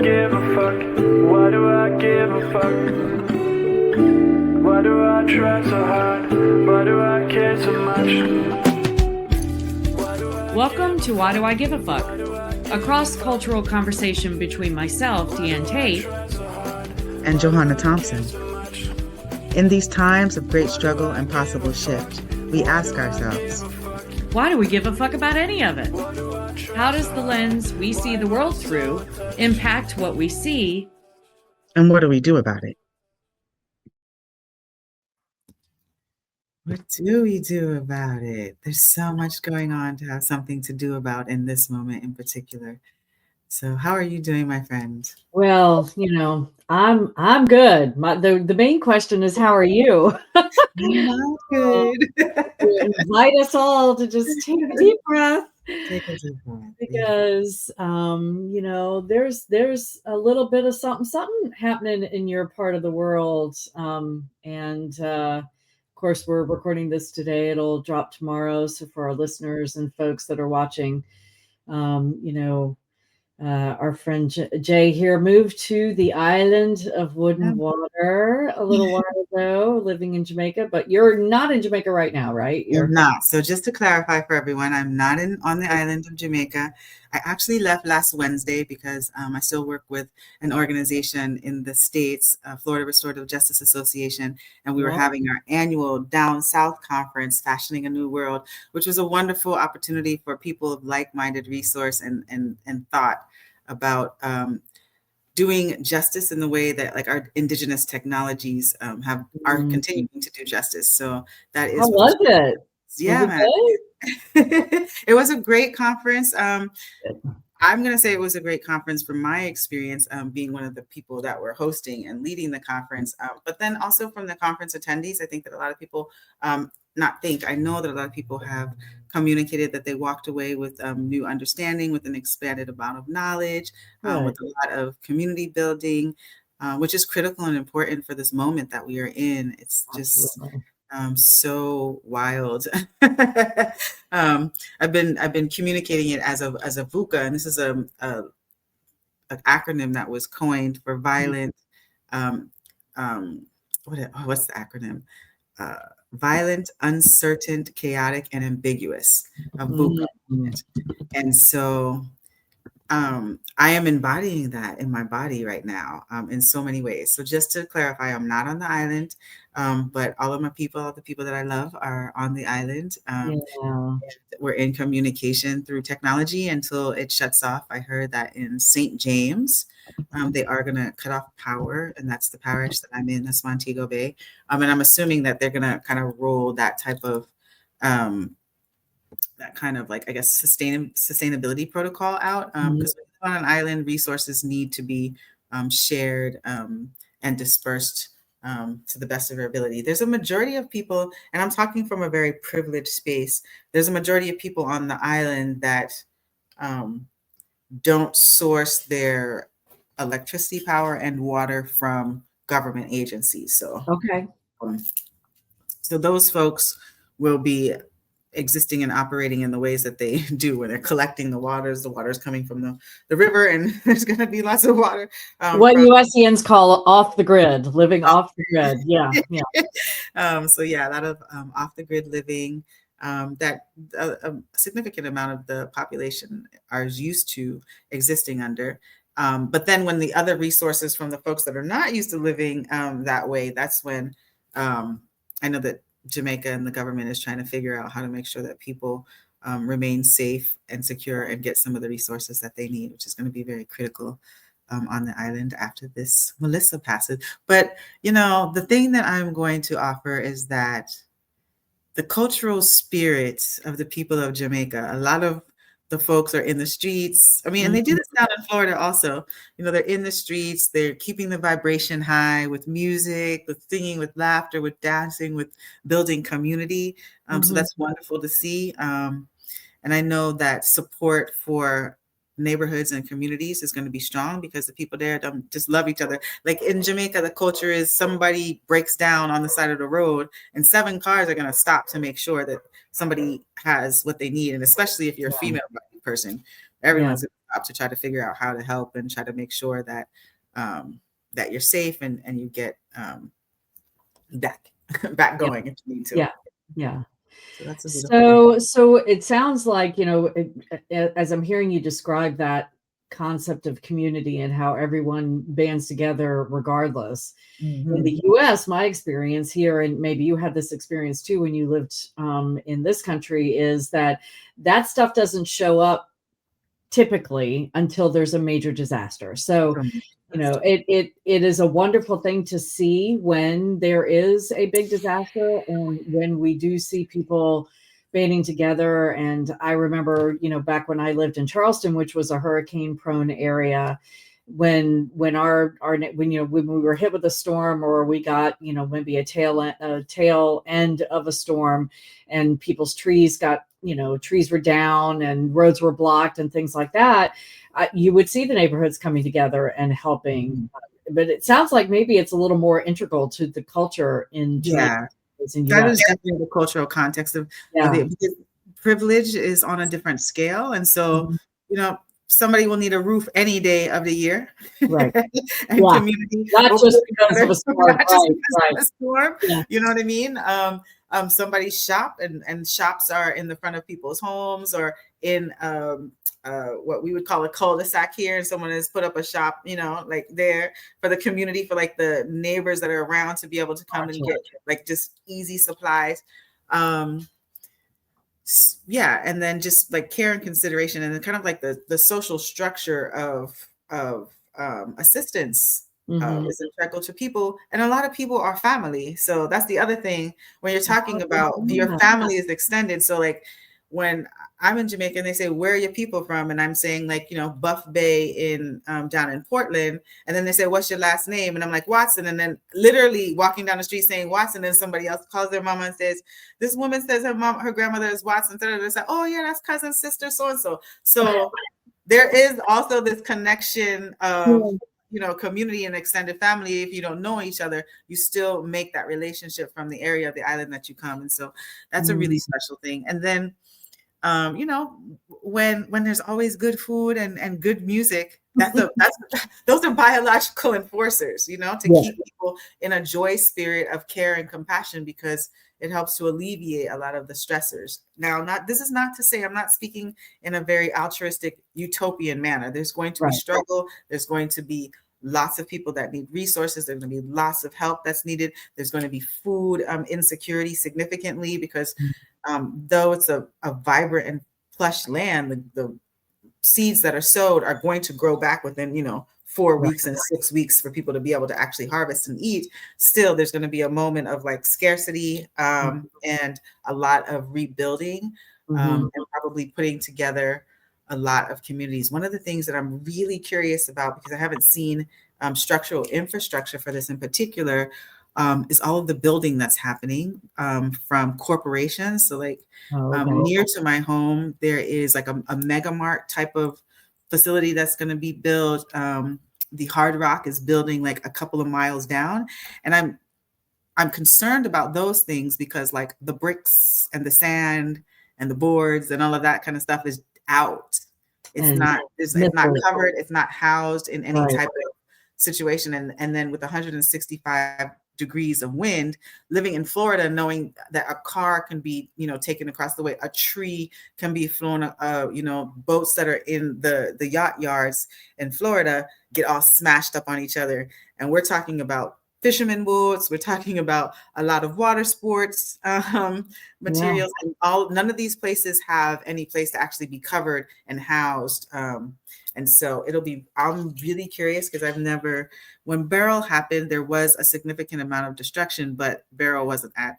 give a fuck? Why do I give a fuck? Why do I try so hard? Why do I care so much? Welcome to Why Do I Give a Fuck? A cross-cultural conversation between myself, Diane Tate, and Johanna Thompson. In these times of great struggle and possible shift, we ask ourselves, why do we give a fuck about any of it? How does the lens we see the world through impact what we see? And what do we do about it? What do we do about it? There's so much going on to have something to do about in this moment in particular. So how are you doing, my friend? Well, I'm good. The main question is, how are you? I'm not good. Invite us all to just take a deep breath. Take a deep breath. Because there's a little bit of something happening in your part of the world. Of course, we're recording this today. It'll drop tomorrow. So for our listeners and folks that are watching, our friend Jay here moved to the island of Wood and Water a little while ago, living in Jamaica, but you're not in Jamaica right now, right? You're not. So just to clarify for everyone, I'm not on the island of Jamaica. I actually left last Wednesday because I still work with an organization in the States, Florida Restorative Justice Association, and we were having our annual Down South conference, Fashioning a New World, which was a wonderful opportunity for people of like-minded resource and thought about doing justice in the way that like our indigenous technologies are continuing to do justice. So that is. How was it? Yeah, man. It was a great conference. I'm going to say it was a great conference from my experience, being one of the people that were hosting and leading the conference. But then also from the conference attendees, I think that a lot of people, I know that a lot of people have communicated that they walked away with new understanding, with an expanded amount of knowledge, with a lot of community building, which is critical and important for this moment that we are in. It's just so wild. I've been communicating it as a VUCA, and this is an acronym that was coined for violent. What's the acronym? Violent, uncertain, chaotic, and ambiguous. VUCA. And so I am embodying that in my body right now in so many ways. So just to clarify, I'm not on the island, but all of my people, all the people that I love are on the island. We're in communication through technology until it shuts off. I heard that in St. James, they are going to cut off power, and that's the parish that I'm in. That's Montego Bay. And I'm assuming that they're going to kind of roll that type of like, I guess, sustainability protocol out, because on an island, resources need to be shared and dispersed to the best of your ability. There's a majority of people, and I'm talking from a very privileged space, there's a majority of people on the island that don't source their electricity power and water from government agencies. So those folks will be existing and operating in the ways that they do when they're collecting the waters coming from the river, and there's going to be lots of water. What USCNs call off the grid, living off the grid. Yeah. So a lot of off the grid living that a significant amount of the population are used to existing under. But then when the other resources from the folks that are not used to living that way, that's when I know that Jamaica and the government is trying to figure out how to make sure that people remain safe and secure and get some of the resources that they need, which is going to be very critical on the island after this Melissa passes. But, the thing that I'm going to offer is that the cultural spirit of the people of Jamaica, a lot of the folks are in the streets. I mean, and they do this down in Florida also. They're in the streets. They're keeping the vibration high with music, with singing, with laughter, with dancing, with building community. So that's wonderful to see. And I know that support for neighborhoods and communities is going to be strong because the people there don't just love each other. Like in Jamaica, the culture is somebody breaks down on the side of the road and 7 cars are going to stop to make sure that somebody has what they need. And especially if you're a female person, everyone's going to to try to figure out how to help and try to make sure that that you're safe and you get back back Yeah. going if you need to. Yeah. Yeah. So that's a beautiful thing. So it sounds like, as I'm hearing you describe that concept of community and how everyone bands together regardless. In the US, my experience here, and maybe you had this experience too when you lived in this country, is that stuff doesn't show up typically until there's a major disaster. So, it is a wonderful thing to see when there is a big disaster and when we do see people banding together. And I remember, back when I lived in Charleston, which was a hurricane prone area, when when we were hit with a storm, or we got, maybe a tail end of a storm, and people's trees were down and roads were blocked and things like that, you would see the neighborhoods coming together and helping. But it sounds like maybe it's a little more integral to the culture in Jamaica. In That US. is definitely the cultural context of it, because privilege is on a different scale. And so, somebody will need a roof any day of the year. Right. And community. Not just because of a storm. Not just because Right. of a storm. Yeah. You know what I mean? Somebody's shop, and shops are in the front of people's homes, or in what we would call a cul-de-sac here, and someone has put up a shop, like there for the community, for like the neighbors that are around to be able to come and get like just easy supplies. And then just like care and consideration, and kind of like the social structure of assistance is integral to people, and a lot of people are family. So that's the other thing when you're talking about your family is extended. So like when I'm in Jamaica and they say, where are your people from? And I'm saying like, Buff Bay in down in Portland. And then they say, what's your last name? And I'm like, Watson. And then literally walking down the street saying Watson, and somebody else calls their mama and says, this woman says her grandmother is Watson. So they say, oh yeah, that's cousin, sister, so-and-so. So there is also this connection of, community and extended family. If you don't know each other, you still make that relationship from the area of the island that you come. And so that's a really special thing. And then, when there's always good food and good music, those are biological enforcers, to keep people in a joy spirit of care and compassion, because it helps to alleviate a lot of the stressors. Now, this is not to say I'm not speaking in a very altruistic utopian manner. There's going to be struggle. There's going to be lots of people that need resources. There's going to be lots of help that's needed. There's going to be food insecurity significantly, because though it's a vibrant and plush land, the seeds that are sowed are going to grow back within 4 weeks and 6 weeks for people to be able to actually harvest and eat. Still, there's going to be a moment of like scarcity and a lot of rebuilding and probably putting together a lot of communities. One of the things that I'm really curious about, because I haven't seen structural infrastructure for this in particular, is all of the building that's happening from corporations. So like near to my home, there is like a mega mart type of facility that's going to be built. The Hard Rock is building like a couple of miles down. And I'm concerned about those things, because like the bricks and the sand and the boards and all of that kind of stuff is out. It's not covered. It's not housed in any type of situation. And then with 165 degrees of wind, living in Florida, knowing that a car can be, taken across the way, a tree can be flown, boats that are in the yacht yards in Florida get all smashed up on each other. And we're talking about fishermen boats. We're talking about a lot of water sports materials, and none of these places have any place to actually be covered and housed. And so I'm really curious, because when Beryl happened, there was a significant amount of destruction, but Beryl wasn't at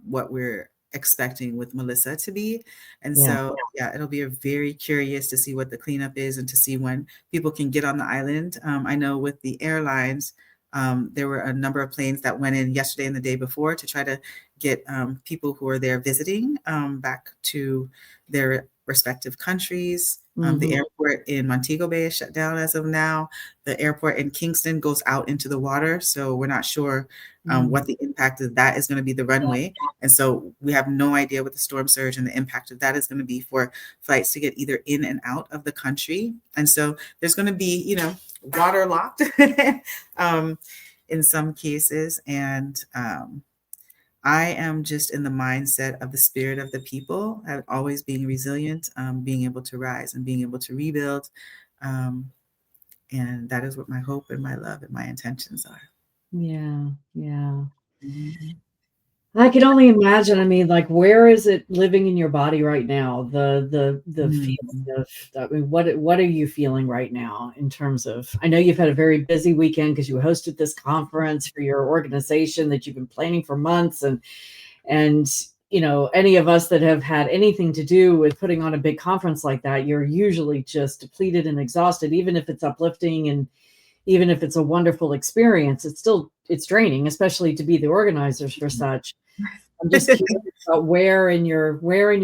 what we're expecting with Melissa to be. And so, it'll be very curious to see what the cleanup is and to see when people can get on the island. I know with the airlines, there were a number of planes that went in yesterday and the day before to try to get people who are there visiting back to their respective countries. The Mhm. airport in Montego Bay is shut down as of now. The airport in Kingston goes out into the water, so we're not sure what the impact of that is going to be, the runway. And so we have no idea what the storm surge and the impact of that is going to be for flights to get either in and out of the country. And so there's going to be, you know, waterlocked in some cases. And I am just in the mindset of the spirit of the people, always being resilient, being able to rise and being able to rebuild. And that is what my hope and my love and my intentions are. Yeah. Yeah. Mhm. I can only imagine. I mean, like, where is it living in your body right now? The Mhm. feeling of, I mean, what are you feeling right now in terms of, I know you've had a very busy weekend because you hosted this conference for your organization that you've been planning for months, and you know, any of us that have had anything to do with putting on a big conference like that, you're usually just depleted and exhausted, even if it's uplifting and even if it's a wonderful experience, it's draining, especially to be the organizers for such. I'm just curious about where in your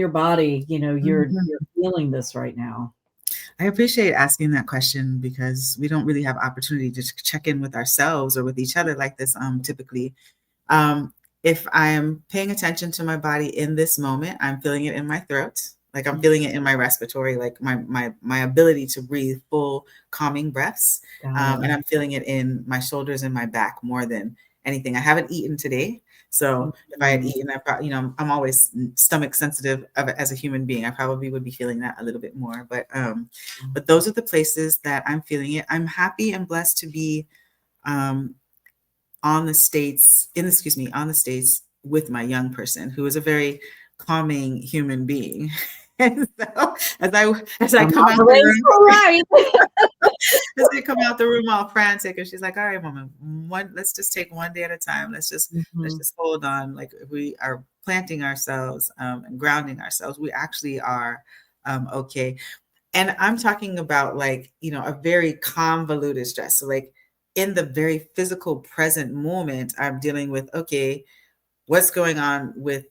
body, you know, you're Mhm. feeling this right now. I appreciate asking that question because we don't really have opportunity to check in with ourselves or with each other like this typically. Um, if I'm paying attention to my body in this moment, I'm feeling it in my throat. Like I'm feeling it in my respiratory, like my ability to breathe full calming breaths. Got it. And I'm feeling it in my shoulders and my back more than anything. I haven't eaten today. So if I had Mhm. eaten, I probably, you know, I'm always stomach sensitive as a human being. I probably would be feeling that a little bit more. But those are the places that I'm feeling it. I'm happy and blessed to be um, on the States with my young person who is a very calming human being. And so as I I'm come not out the raised room, for right. as I come out the room all frantic, and she's like, "All right, mama, let's just take one day at a time. Let's Mhm. just hold on. Like if we are planting ourselves and grounding ourselves, we actually are okay." And I'm talking about like, you know, a very convoluted stress. So like in the very physical present moment, I'm dealing with, okay, what's going on with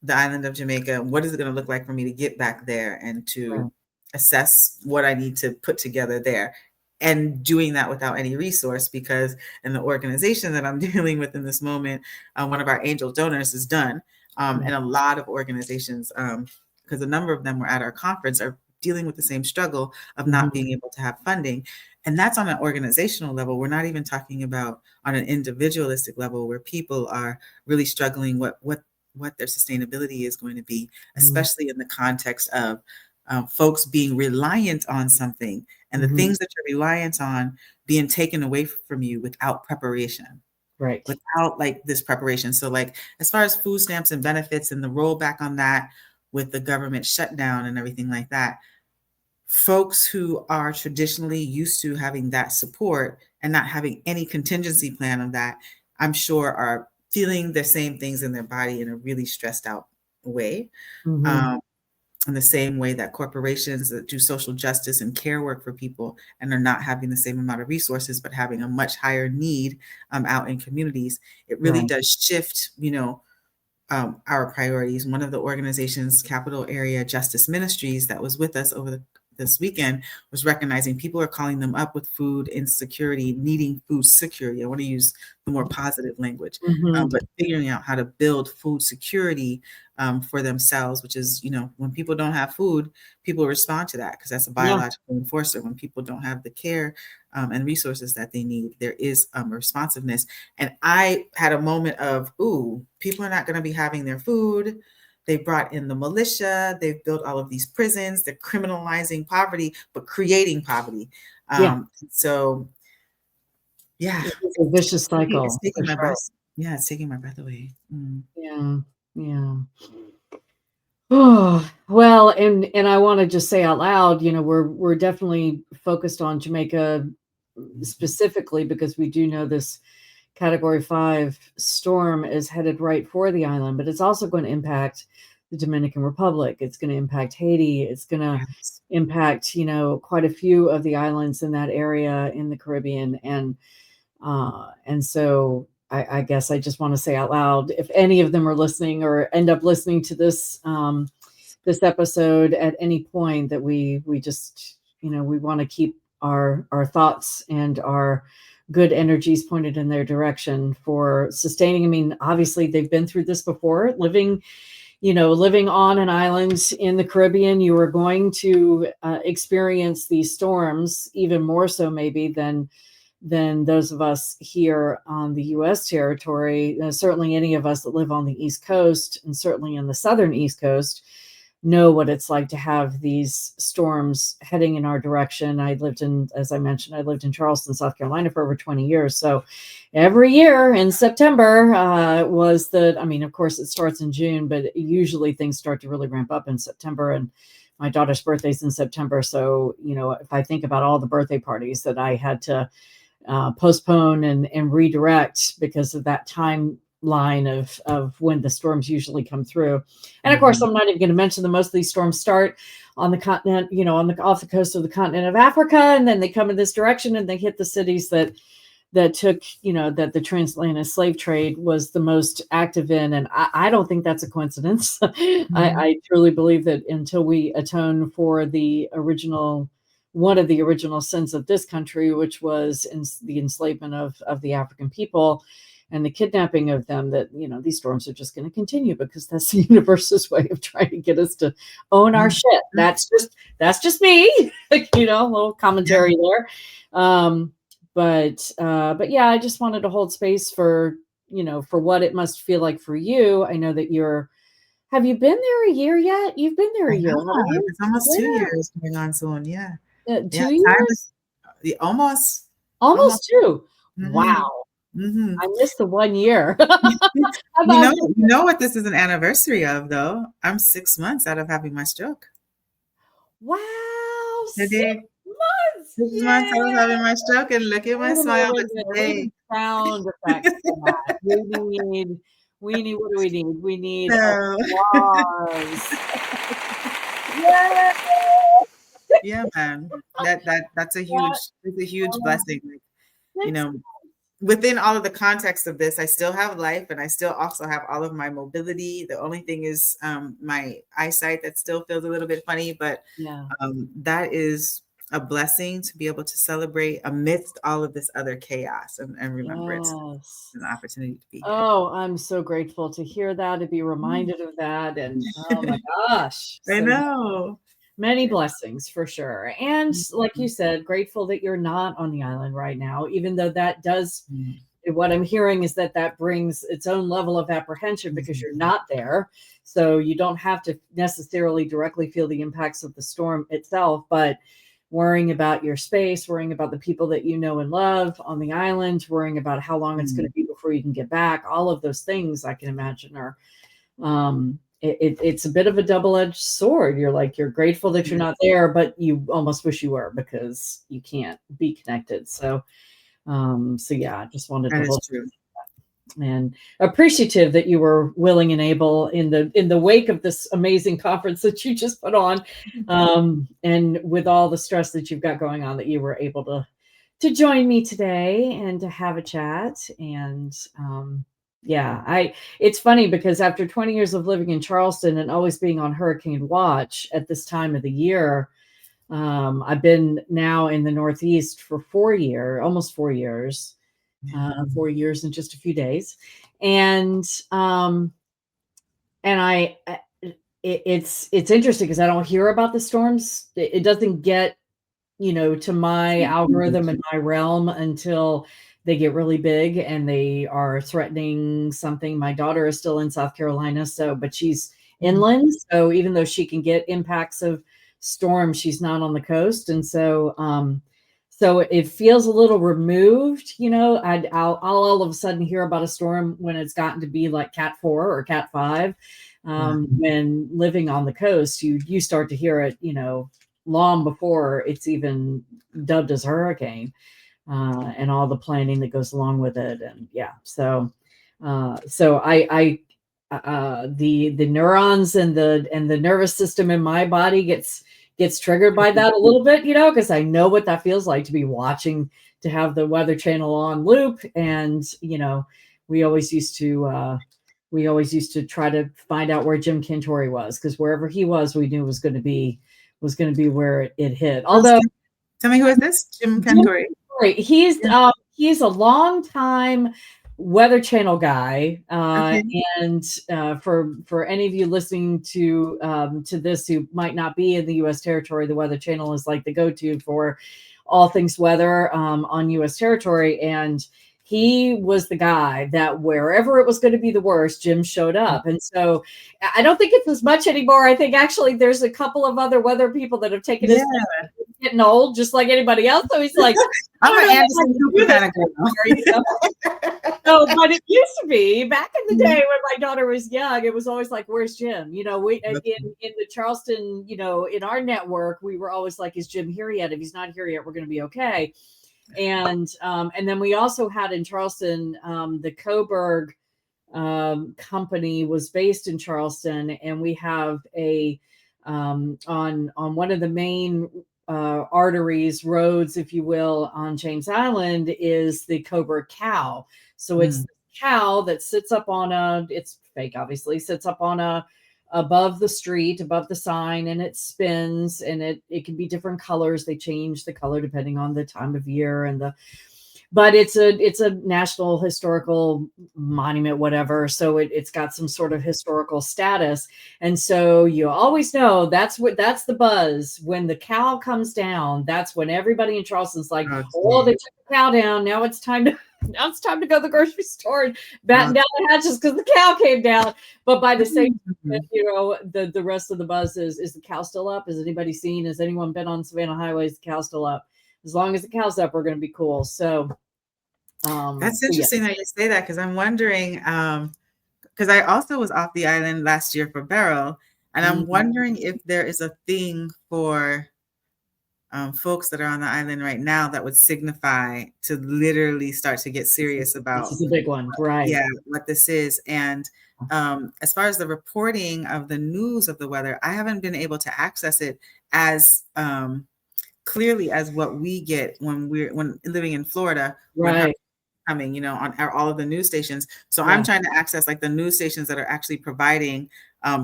the island of Jamaica? What is it going to look like for me to get back there and to Right. assess what I need to put together there? And doing that without any resource because in the organization that I'm dealing with in this moment, one of our angel donors is done. And a lot of organizations, because a number of them were at our conference, are dealing with the same struggle of not Mhm. being able to have funding. And that's on an organizational level. We're not even talking about on an individualistic level where people are really struggling what their sustainability is going to be, Mhm. especially in the context of folks being reliant on something and the Mhm. things that you're reliant on being taken away from you without preparation, Right. without like this preparation. So like as far as food stamps and benefits and the rollback on that with the government shutdown and everything like that, folks who are traditionally used to having that support and not having any contingency plan of that, I'm sure are feeling the same things in their body in a really stressed out way. Mhm. Um, in the same way that corporations that do social justice and care work for people and are not having the same amount of resources, but having a much higher need out in communities, it really Right. does shift, you know, our priorities. One of the organizations, Capital Area Justice Ministries, that was with us over this weekend was recognizing people are calling them up with food insecurity, needing food security. I want to use the more positive language, Mhm. but figuring out how to build food security for themselves, which is, you know, when people don't have food, people respond to that because that's a Yeah. biological enforcer. When people don't have the care and resources that they need, there is a responsiveness. And I had a moment of, ooh, people are not going to be having their food. They brought in the militia. They've built all of these prisons. They're criminalizing poverty, but creating poverty. Yeah. So, yeah, It's a vicious it's cycle taking for my sure. breath. Yeah, it's taking my breath away. Mm. Yeah. Yeah. Oh, well, and I want to just say out loud, you know, we're definitely focused on Jamaica specifically because we do know this Category 5 storm is headed right for the island, but it's also going to impact the Dominican Republic. It's going to impact Haiti. It's going to Yes. impact, you know, quite a few of the islands in that area in the Caribbean. And so I guess I just want to say out loud, if any of them are listening or end up listening to this this episode at any point, that we just, we want to keep our thoughts and our good energies pointed in their direction for sustaining. I mean, obviously they've been through this before, living on an island in the Caribbean. You are going to experience these storms even more so maybe than those of us here on the U.S. territory. Certainly any of us that live on the East Coast, and certainly in the southern East Coast, know what it's like to have these storms heading in our direction. As I mentioned, I lived in Charleston, South Carolina for over 20 years. So every year in September of course it starts in June, but usually things start to really ramp up in September. And my daughter's birthday's in September. So, if I think about all the birthday parties that I had to postpone and redirect because of that timeline of when the storms usually come through. And of course, I'm not even going to mention that most of these storms start on the continent, off the coast of the continent of Africa, and then they come in this direction and they hit the cities that took, that the transatlantic slave trade was the most active in. And I don't think that's a coincidence. I truly believe that until we atone for one of the original sins of this country, which was the enslavement of the African people and the kidnapping of them, that, these storms are just going to continue because that's the universe's way of trying to get us to own our shit. That's just me, a little commentary there. But yeah, I just wanted to hold space for what it must feel like for you. I know that have you been there a year yet? You've been there a year. It's almost 2 years going on soon. Yeah. 2 years? Almost 2. Mm-hmm. Wow. Mm-hmm. I missed the 1 year. you know what this is an anniversary of, though? I'm 6 months out of having my stroke. Wow. 6 months. 6 months out of having my stroke, and look at my smile today. Sound effects for that. We need what do we need? We need applause. Yeah, man. That's a huge blessing. Within all of the context of this, I still have life, and I still also have all of my mobility. The only thing is my eyesight that still feels a little bit funny, but that is a blessing to be able to celebrate amidst all of this other chaos and remembrance. Yes. An opportunity to be here. Oh, I'm so grateful to hear that, to be reminded of that. And oh my gosh. I know. Many blessings for sure. And like you said, grateful that you're not on the island right now, even though that does, what I'm hearing is that brings its own level of apprehension because you're not there. So you don't have to necessarily directly feel the impacts of the storm itself, but worrying about your space, worrying about the people that you know and love on the island, worrying about how long it's going to be before you can get back. All of those things I can imagine are, it's a bit of a double-edged sword. You're grateful that you're not there, but you almost wish you were because you can't be connected. So yeah, I just wanted to hold you and appreciative that you were willing and able in the wake of this amazing conference that you just put on, and with all the stress that you've got going on, that you were able to join me today and to have a chat. And it's funny because after 20 years of living in Charleston and always being on hurricane watch at this time of the year, I've been now in the Northeast for almost 4 years. 4 years in just a few days. And it's interesting because I don't hear about the storms. It doesn't get, to my algorithm and my realm until they get really big and they are threatening something. My daughter is still in South Carolina, but she's inland. So even though she can get impacts of storms, she's not on the coast. And so, so it feels a little removed, I'll all of a sudden hear about a storm when it's gotten to be like Cat 4 or Cat 5. When living on the coast, you start to hear it, long before it's even dubbed as a hurricane, and all the planning that goes along with it. And so the neurons and the nervous system in my body gets triggered by that a little bit, because I know what that feels like to be watching, to have the Weather Channel on loop. And, we always used to we always used to try to find out where Jim Cantori was, because wherever he was, we knew was going to be where it hit. Although, tell me, who is this? Jim Jim Cantori. Cantori, he's a long time Weather Channel guy, Okay. and for any of you listening to this who might not be in the U.S. territory, the Weather Channel is like the go-to for all things weather on U.S. territory, and he was the guy that wherever it was going to be the worst, Jim showed up. And so I don't think it's as much anymore. I think actually there's a couple of other weather people that have taken his place. Getting old, just like anybody else. So he's like, I'm an Anderson Cooper kind of girl. You know? No, but it used to be back in the day when my daughter was young. It was always like, "Where's Jim?" You know, we in the Charleston, you know, in our network, we were always like, "Is Jim here yet? If he's not here yet, we're going to be okay." And then we also had in Charleston, the Coburg company was based in Charleston, and we have a on one of the main arteries, roads, if you will, on James Island is the Coburg cow. So it's the cow that sits up on it's fake, obviously, sits up on above the street, above the sign, and it spins, and it can be different colors. They change the color depending on the time of year but it's a national historical monument, whatever. So it's got some sort of historical status. And so you always know that's the buzz. When the cow comes down, that's when everybody in Charleston's like, oh, they took the cow down. Now it's time to go to the grocery store and batten down the hatches because the cow came down. But by the same time, you know, the rest of the buzz is the cow still up? Is anybody seen? Has anyone been on Savannah Highway? Is the cow still up? As long as the cow's up, we're going to be cool. So that's interesting that you say that, because I'm wondering, because I also was off the island last year for Beryl, and I'm wondering if there is a thing for folks that are on the island right now that would signify to literally start to get serious about. This is a big one, right? Yeah, what this is. And as far as the reporting of the news of the weather, I haven't been able to access it as clearly as what we get when living in Florida. Right. Coming, you know, on all of the news stations. So I'm trying to access like the news stations that are actually providing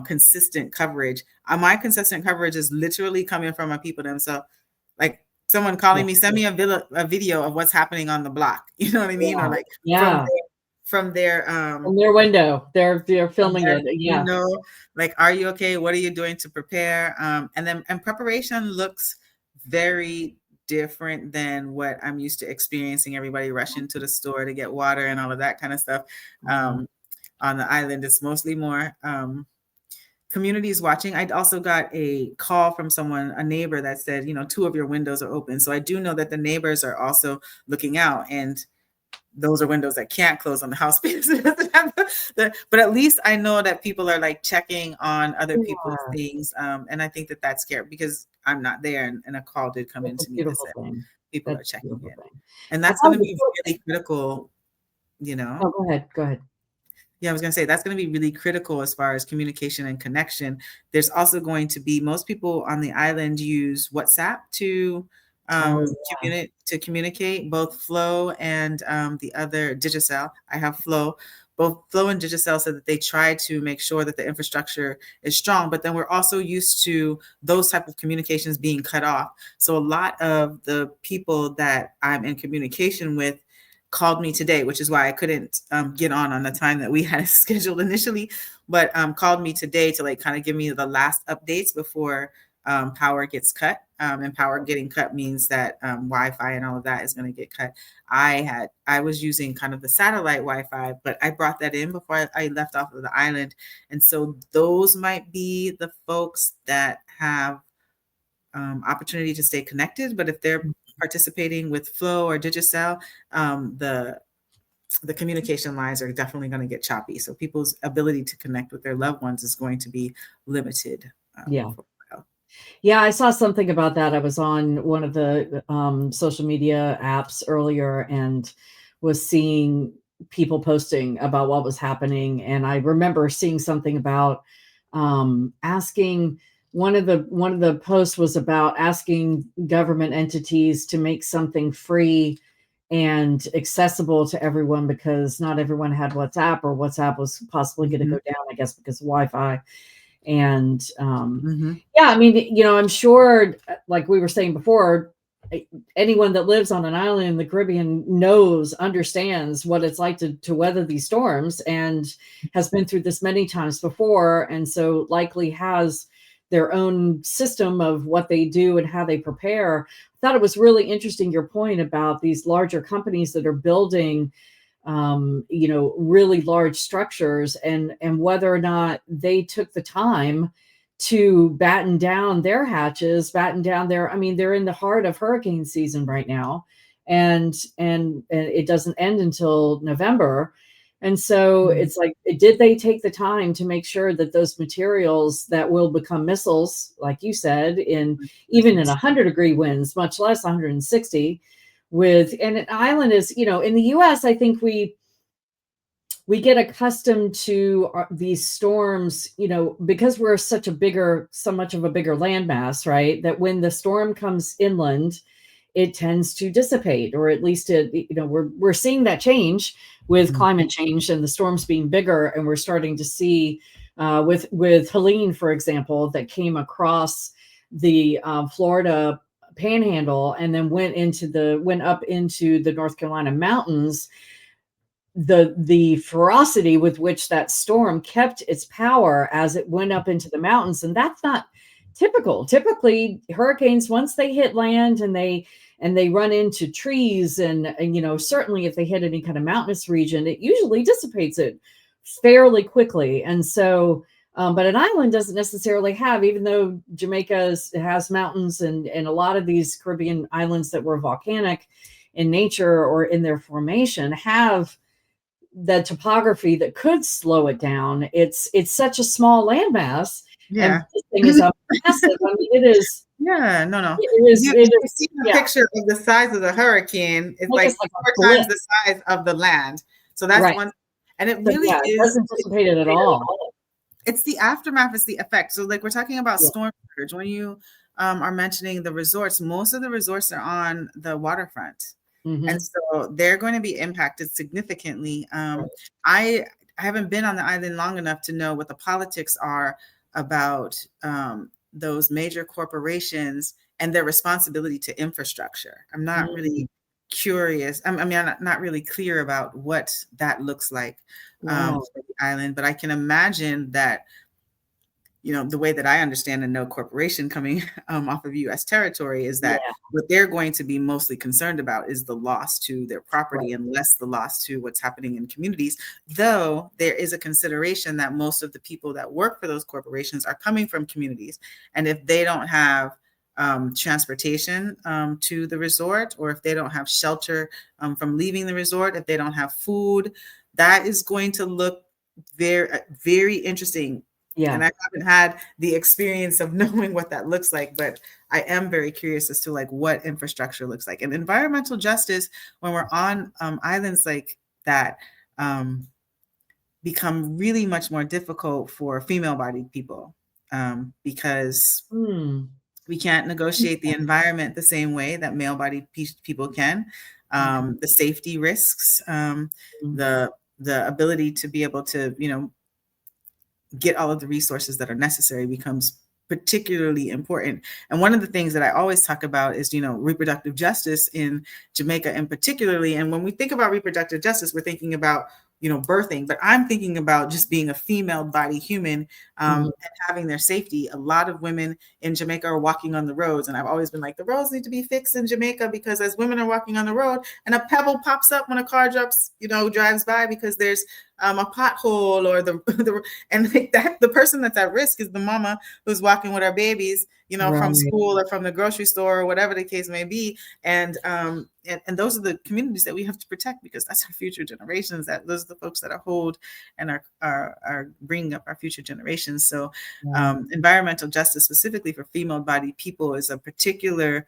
consistent coverage. My consistent coverage is literally coming from my people themselves. Like someone calling me, send me a video of what's happening on the block. You know what I mean? Or like from their window, they're filming it. You know, like, are you okay? What are you doing to prepare? And preparation looks very different than what I'm used to experiencing. Everybody rushing to the store to get water and all of that kind of stuff. On the island, it's mostly more communities watching. I also got a call from someone, a neighbor, that said, you know, 2 of your windows are open. So I do know that the neighbors are also looking out, and those are windows that can't close on the house. But at least I know that people are like checking on other people's things. And I think that that's scary because I'm not there, and a call did come into me that said people are checking in. And that's going to be really critical, you know. Oh, go ahead. Yeah, I was going to say that's going to be really critical as far as communication and connection. There's also going to be, most people on the island use WhatsApp to communicate, both Flow and the other Digicel. I have Flow. Both Flow and Digicel said that they try to make sure that the infrastructure is strong, but then we're also used to those type of communications being cut off. So a lot of the people that I'm in communication with called me today, which is why I couldn't get on the time that we had scheduled initially, but called me today to like kind of give me the last updates before power gets cut. And power getting cut means that Wi-Fi and all of that is going to get cut. I was using kind of the satellite Wi-Fi, but I brought that in before I left off of the island. And so those might be the folks that have opportunity to stay connected. But if they're participating with Flow or Digicel, the communication lines are definitely going to get choppy. So people's ability to connect with their loved ones is going to be limited. Yeah, I saw something about that. I was on one of the social media apps earlier and was seeing people posting about what was happening. And I remember seeing something about asking, one of the posts was about asking government entities to make something free and accessible to everyone, because not everyone had WhatsApp, or WhatsApp was possibly going to go down, I guess, because of Wi-Fi. And yeah, I mean, I'm sure, like we were saying before, anyone that lives on an island in the Caribbean understands what it's like to weather these storms, and has been through this many times before. And so likely has their own system of what they do and how they prepare. I thought it was really interesting, your point about these larger companies that are building really large structures, and whether or not they took the time to batten down their hatches, I mean, they're in the heart of hurricane season right now, and it doesn't end until November. And so it's like, did they take the time to make sure that those materials that will become missiles, like you said, even in 100-degree winds, much less 160, and an island is, in the US, I think we get accustomed to these storms, because we're so much of a bigger landmass, right? That when the storm comes inland, it tends to dissipate, or at least we're seeing that change with climate change and the storms being bigger. And we're starting to see with Helene, for example, that came across the Florida panhandle and then went up into the North Carolina mountains. The ferocity with which that storm kept its power as it went up into the mountains, and that's not typical. Typically, hurricanes, once they hit land and they run into trees, and certainly if they hit any kind of mountainous region, it usually dissipates it fairly quickly. And so but an island doesn't necessarily have, even though Jamaica has mountains, and a lot of these Caribbean islands that were volcanic in nature or in their formation have the topography that could slow it down. It's such a small landmass. Yeah. And this thing is massive. I mean, it is. Yeah, no. It is. You see a picture of the size of the hurricane. It's like 4 times the size of the land. So that's one. And it really is. It doesn't dissipate it at all. It's the aftermath, it's the effect. So like we're talking about storm surge. When you are mentioning the resorts, most of the resorts are on the waterfront. And so they're going to be impacted significantly. I haven't been on the island long enough to know what the politics are about those major corporations and their responsibility to infrastructure. I'm not really curious. I mean, I'm not really clear about what that looks like for the island, but I can imagine that, the way that I understand and know corporation coming off of U.S. territory is that what they're going to be mostly concerned about is the loss to their property and less the loss to what's happening in communities. Though there is a consideration that most of the people that work for those corporations are coming from communities. And if they don't have transportation to the resort, or if they don't have shelter from leaving the resort, if they don't have food, that is going to look very, very interesting. Yeah. And I haven't had the experience of knowing what that looks like, but I am very curious as to like what infrastructure looks like. And environmental justice, when we're on islands like that, become really much more difficult for female-bodied people because we can't negotiate the environment the same way that male-bodied people can. The safety risks, the ability to be able to, get all of the resources that are necessary becomes particularly important. And one of the things that I always talk about is, reproductive justice in Jamaica in particularly. And when we think about reproductive justice, we're thinking about, birthing, but I'm thinking about just being a female body human and having their safety. A lot of women in Jamaica are walking on the roads. And I've always been like, the roads need to be fixed in Jamaica, because as women are walking on the road and a pebble pops up when a car drives by because there's a pothole or and like that, the person that's at risk is the mama who's walking with her babies, from school or from the grocery store or whatever the case may be. And those are the communities that we have to protect, because that's our future generations. Those are the folks that hold and are bringing up our future generations. So environmental justice, specifically for female-bodied people, is a particular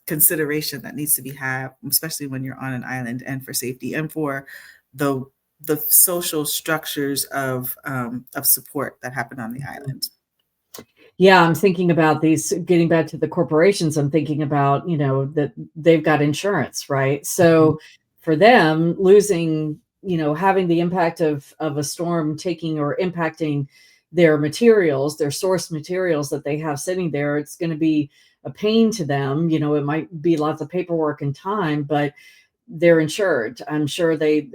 consideration that needs to be had, especially when you're on an island, and for safety and for the social structures of support that happen on the island. Yeah, I'm thinking about these, getting back to the corporations, I'm thinking about, that they've got insurance, right? So for them, losing, having the impact of a storm taking or impacting their materials, their source materials that they have sitting there, it's going to be a pain to them. It might be lots of paperwork and time, but they're insured. I'm sure they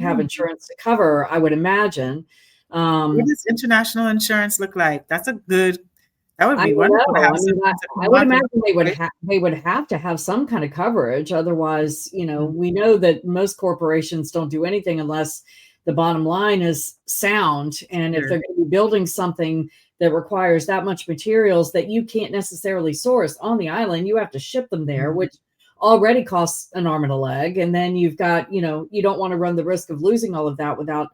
have insurance to cover, I would imagine. What does international insurance look like? That would I be don't wonderful to know. have I mean, something to I come would up and imagine right? they would have to have some kind of coverage. Otherwise, Mm, we know that most corporations don't do anything unless the bottom line is sound. And if sure. they're going to be building something that requires that much materials that you can't necessarily source on the island, you have to ship them there, Mhm. which already costs an arm and a leg. And then you've got, you don't want to run the risk of losing all of that without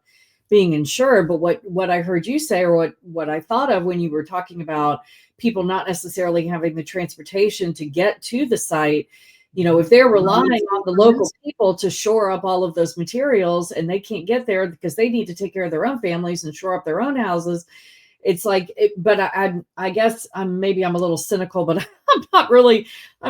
being insured. But what I heard you say, or what I thought of when you were talking about people not necessarily having the transportation to get to the site, if they're relying on the local people to shore up all of those materials and they can't get there because they need to take care of their own families and shore up their own houses, it's like but I guess maybe I'm a little cynical, but I'm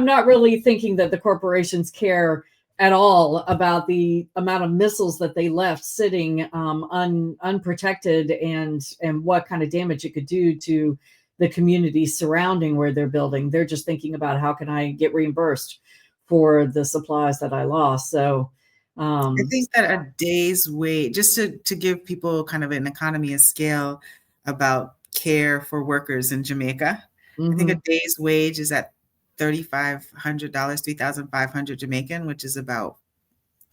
not really thinking that the corporations care at all about the amount of missiles that they left sitting unprotected, and what kind of damage it could do to the community surrounding where they're building. They're just thinking about, how can I get reimbursed for the supplies that I lost? So I think that a day's wage, just to give people kind of an economy of scale about care for workers in Jamaica, I think a mhm. day's wage is at $3,500, 3,500 Jamaican, which is about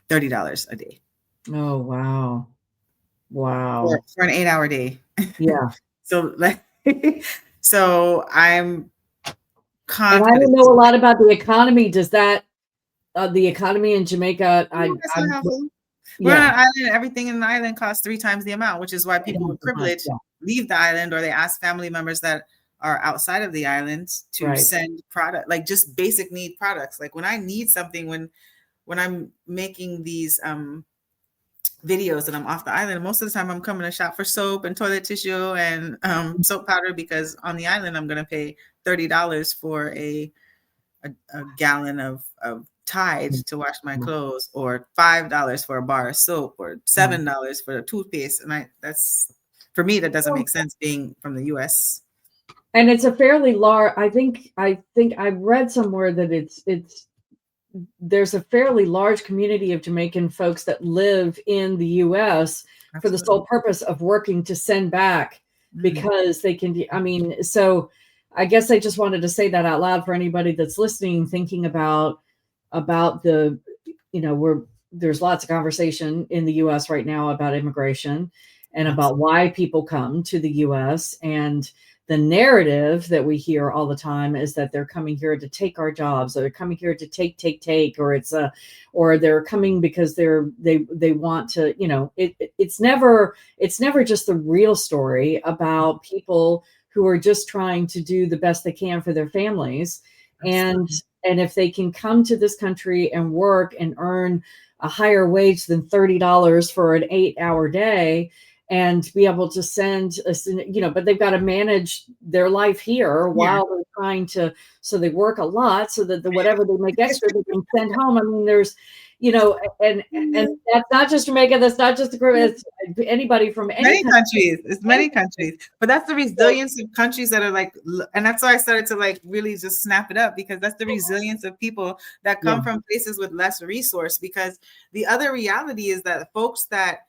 $30 a day Oh, wow. Wow. for an 8-hour day. Yeah. So like, so I'm And I confident. don't know a lot about the economy. Does that the economy in Jamaica, Oh, that's not I'm helpful. We're on yeah. an island, everything in the island costs 3 times the amount, which is why people with privilege Yeah, leave the island, or they ask family members that are outside of the islands to right. send product, like just basic need products. Like when I need something, when I'm making these videos and I'm off the island, most of the time I'm coming to shop for soap and toilet tissue and soap powder, because on the island I'm going to pay $30 for a gallon of Tide to wash my clothes, or $5 for a bar of soap, or Yeah. $7 for a toothpaste. And that's, for me, that doesn't make sense being from the US. And it's a fairly large, I think I've read somewhere that it's there's a fairly large community of Jamaican folks that live in the US for the Absolutely. sole purpose of working to send back, Mm, because they can I mean, so I guess I just wanted to say that out loud for anybody that's listening, thinking about the, we're there's lots of conversation in the US right now about immigration and about absolutely. why people come to the US. And the narrative that we hear all the time is that they're coming here to take our jobs, or they're coming here to take, or or they're coming because they want to, it's never just the real story about people who are just trying to do the best they can for their families. and Absolutely. and if they can come to this country and work and earn a higher wage than $30 for an 8-hour day, and be able to send us, but they've got to manage their life here Yeah. while they're trying to, so they work a lot so that whatever they make extra, they can send home. I mean, there's, and that's not just Jamaica, that's not just the Caribbean, it's anybody from any Many country. countries, it's Any many countries, but that's the country. resilience of countries that are like, and that's why I started to like really just snap it up, because that's the resilience of people that Yeah, come from places with less resource. Because the other reality is that folks that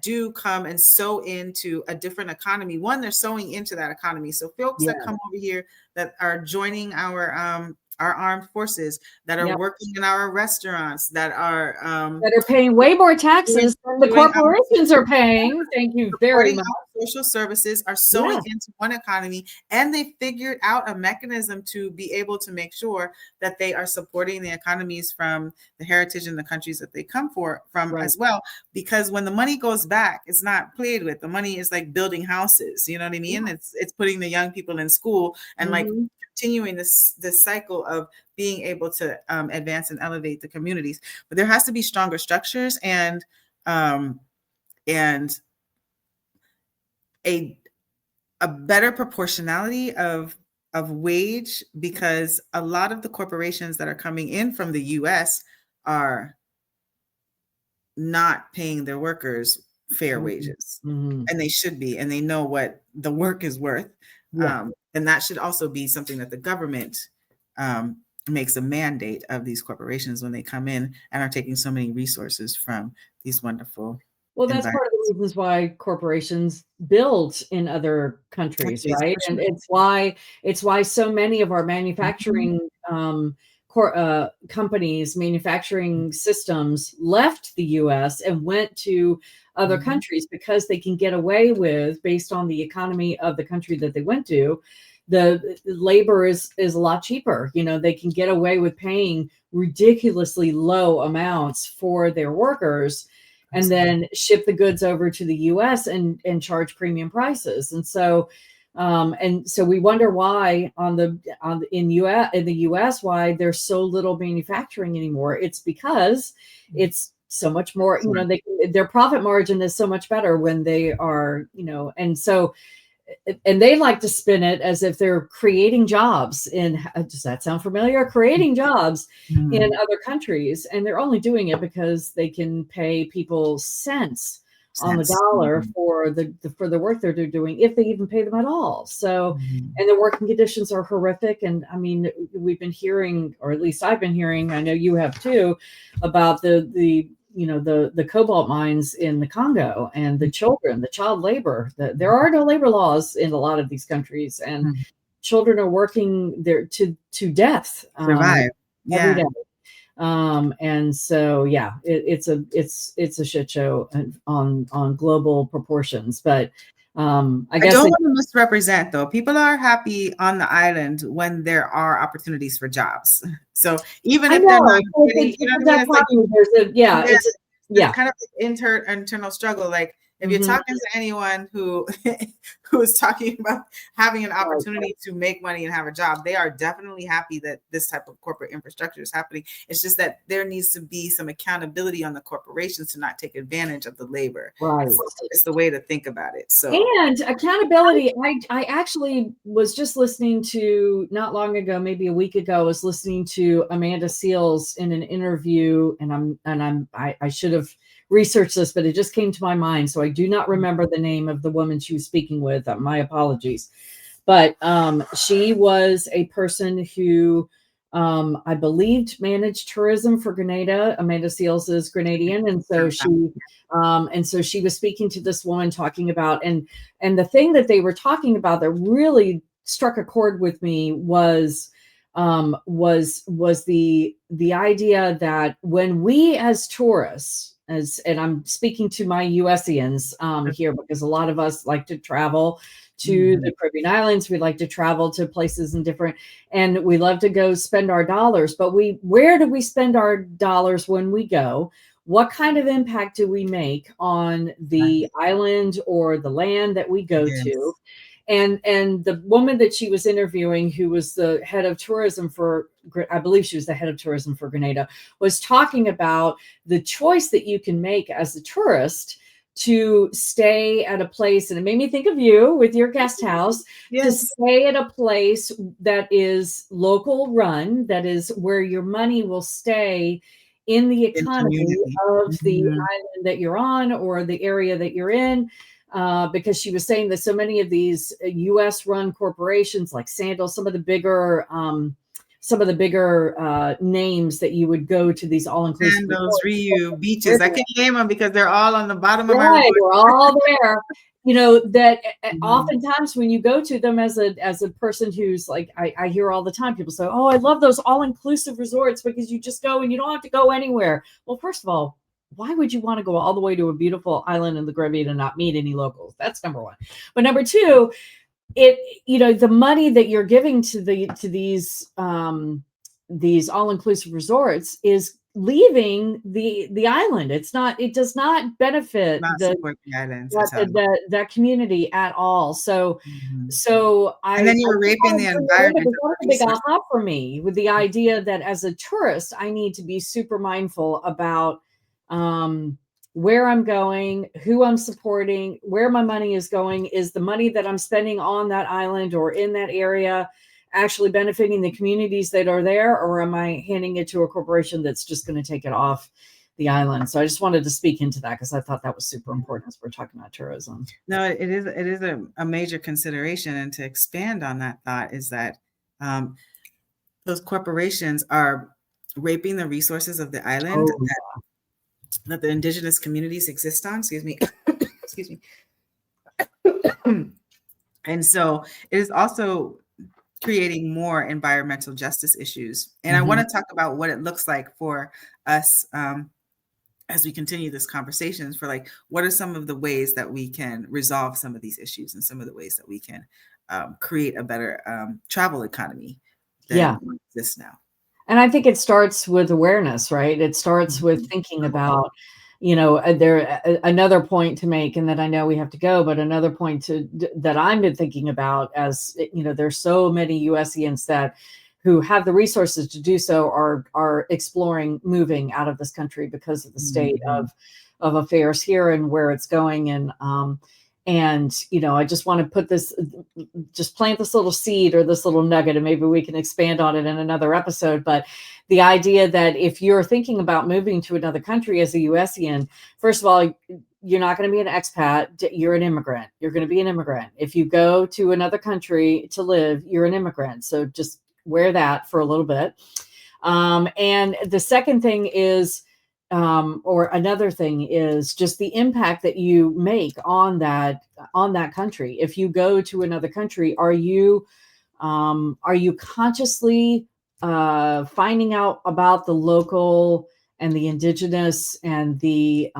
do come and sow into a different economy, one, they're sowing into that economy. So folks that yeah, come over here that are joining our armed forces, that are yeah. working in our restaurants, that are That are paying way more doing taxes than the doing corporations are paying. Thank you very supporting much. our social services, are Yeah, sowing into one economy, and they figured out a mechanism to be able to make sure that they are supporting the economies from the heritage and the countries that they come from right. as well. Because when the money goes back, it's not played with. The money is like building houses, you know what I Yeah. mean? It's putting the young people in school and like Mhm. continuing this cycle of being able to advance and elevate the communities. But there has to be stronger structures and a a better proportionality of wage, because a lot of the corporations that are coming in from the US are not paying their workers fair wages. Mm-hmm. And they should be, and they know what the work is worth. Yeah. And that should also be something that the government makes a mandate of these corporations when they come in and are taking so many resources from these wonderful Well, that's part of the reasons why corporations build in other countries, right? And it's why so many of our manufacturing companies, manufacturing systems left the US and went to other countries, because they can get away with, based on the economy of the country that they went to, the labor is a lot cheaper. You know, they can get away with paying ridiculously low amounts for their workers, and then ship the goods over to the US and charge premium prices. And so we wonder why in the US why there's so little manufacturing anymore. It's because it's so much more, you know, their profit margin is so much better when they are, you know, and they like to spin it as if they're creating jobs does that sound familiar? Creating jobs in other countries. And they're only doing it because they can pay people cents on the dollar for the work they're doing, if they even pay them at all. So, and the working conditions are horrific. And I mean, we've been hearing, or at least I've been hearing, I know you have too, about the cobalt mines in the Congo, and the child labor. There are no labor laws in a lot of these countries, and children are working there to death, survive every day. And so, yeah, it's a shit show on global proportions. But I guess I don't want to misrepresent, though. People are happy on the island when there are opportunities for jobs. So even if they're not getting, you know what I mean? It's kind of like internal struggle. Like if you're talking to anyone who is talking about having an opportunity to make money and have a job, they are definitely happy that this type of corporate infrastructure is happening. It's just that there needs to be some accountability on the corporations to not take advantage of the labor. Right. It's the way to think about it. So, and accountability. I actually was just listening to, not long ago, maybe a week ago, I was listening to Amanda Seales in an interview, and I should have researched this, but it just came to my mind. So I do not remember the name of the woman she was speaking with. My apologies. But she was a person who I believed managed tourism for Grenada. Amanda Seales is Grenadian. And so she was speaking to this woman, talking about, and the thing that they were talking about that really struck a chord with me was the idea that when we as tourists, and I'm speaking to my USians here, because a lot of us like to travel to the Caribbean islands. We like to travel to places and we love to go spend our dollars. But where do we spend our dollars when we go? What kind of impact do we make on the island or the land that we go to? And the woman that she was interviewing, who was the head of tourism I believe she was the head of tourism for Grenada, was talking about the choice that you can make as a tourist to stay at a place. And it made me think of you with your guest house, to stay at a place that is local run, that is where your money will stay in the economy of the island that you're on, or the area that you're in. Because she was saying that so many of these U.S. run corporations, like Sandals, some of the bigger names that you would go to these all-inclusive Sandals, Riu, beaches. I can't name them because they're all on the bottom of my report. They're all there. You know, that oftentimes when you go to them as a person who's like, I hear all the time people say, oh, I love those all-inclusive resorts because you just go and you don't have to go anywhere. Well, first of all, why would you want to go all the way to a beautiful island in the Caribbean and not meet any locals? That's number one. But number two, the money that you're giving to these all-inclusive resorts is leaving the island. It does not benefit that community at all. So and then you're raping the environment. It was a big aha for me, with the idea that as a tourist, I need to be super mindful about where I'm going, who I'm supporting, where my money is going. Is the money that I'm spending on that island or in that area actually benefiting the communities that are there, or am I handing it to a corporation that's just going to take it off the island? So I just wanted to speak into that because I thought that was super important as we're talking about tourism. No, it is a major consideration. And to expand on that thought is that those corporations are raping the resources of the island that the indigenous communities exist on. Excuse me. Excuse me. And so it is also creating more environmental justice issues. And I want to talk about what it looks like for us as we continue this conversation, for like, what are some of the ways that we can resolve some of these issues and some of the ways that we can create a better travel economy than exists now. And I think it starts with awareness, right? It starts with thinking about, another point to make, and that I know we have to go, but another point that I've been thinking about, as there's so many USians who have the resources to do so are exploring moving out of this country because of the state of affairs here and where it's going. And I just want to plant this little seed or this little nugget, and maybe we can expand on it in another episode. But the idea that if you're thinking about moving to another country as a USian, first of all, you're not going to be an expat. You're an immigrant. You're going to be an immigrant. If you go to another country to live, you're an immigrant. So just wear that for a little bit. And the second thing is, or another thing is just the impact that you make on that country. If you go to another country, are you consciously finding out about the local and the indigenous and the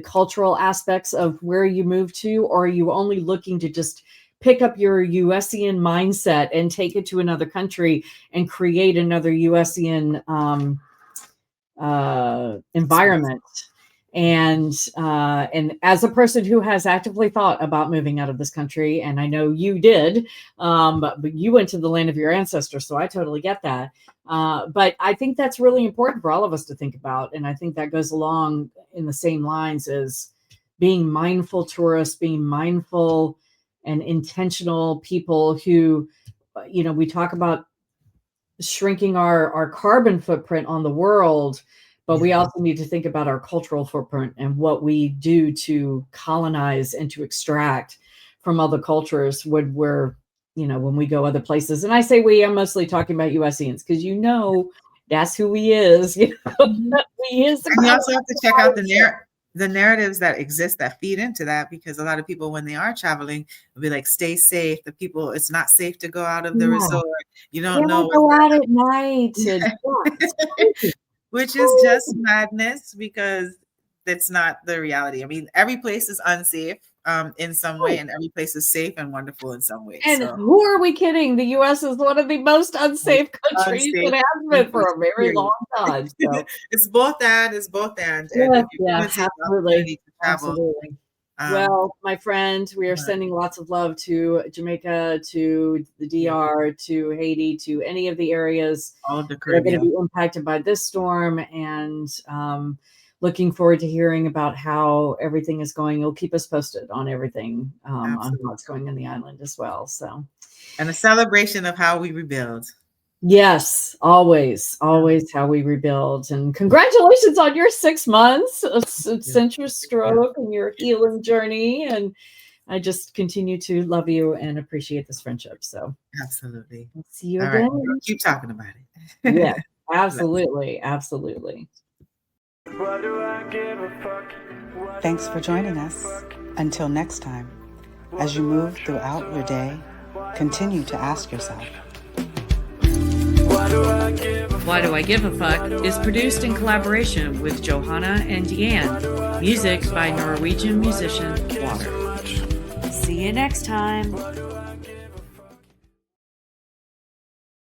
cultural aspects of where you move to, or are you only looking to just pick up your USian mindset and take it to another country and create another USian environment? And as a person who has actively thought about moving out of this country, and I know you did, but you went to the land of your ancestors, so I totally get that. But I think that's really important for all of us to think about. And I think that goes along in the same lines as being mindful tourists, being mindful and intentional people who, we talk about shrinking our carbon footprint on the world, but we also need to think about our cultural footprint and what we do to colonize and to extract from other cultures when we go other places. And I say we, I'm mostly talking about USians, because that's who we is. We also have to check out the narratives that exist that feed into that, because a lot of people, when they are traveling, will be like, stay safe. The people, it's not safe to go out of the resort. You don't know. Go out at night. Which is just madness, because that's not the reality. I mean, every place is unsafe in some way, and every place is safe and wonderful in some way. And who are we kidding? The U.S. is one of the most unsafe countries that has been for a very long time. So. It's both and. Absolutely. Absolutely. Well, my friend, we are sending lots of love to Jamaica, to the DR, to Haiti, to any of the areas all of the that are going to be impacted by this storm, and looking forward to hearing about how everything is going. You'll keep us posted on everything, on what's going on the island as well. So, and a celebration of how we rebuild. Yes, always how we rebuild. And congratulations on your 6 months since your stroke and your healing journey. And I just continue to love you and appreciate this friendship. So absolutely. I'll see you again. Right. Keep talking about it. Yeah, absolutely. Absolutely. Thanks for joining us. Until next time, as you move throughout your day, continue to ask yourself, Why Do I Give a Fuck is produced in collaboration with Johanna and Diane. Music by Norwegian musician Water. See you next time.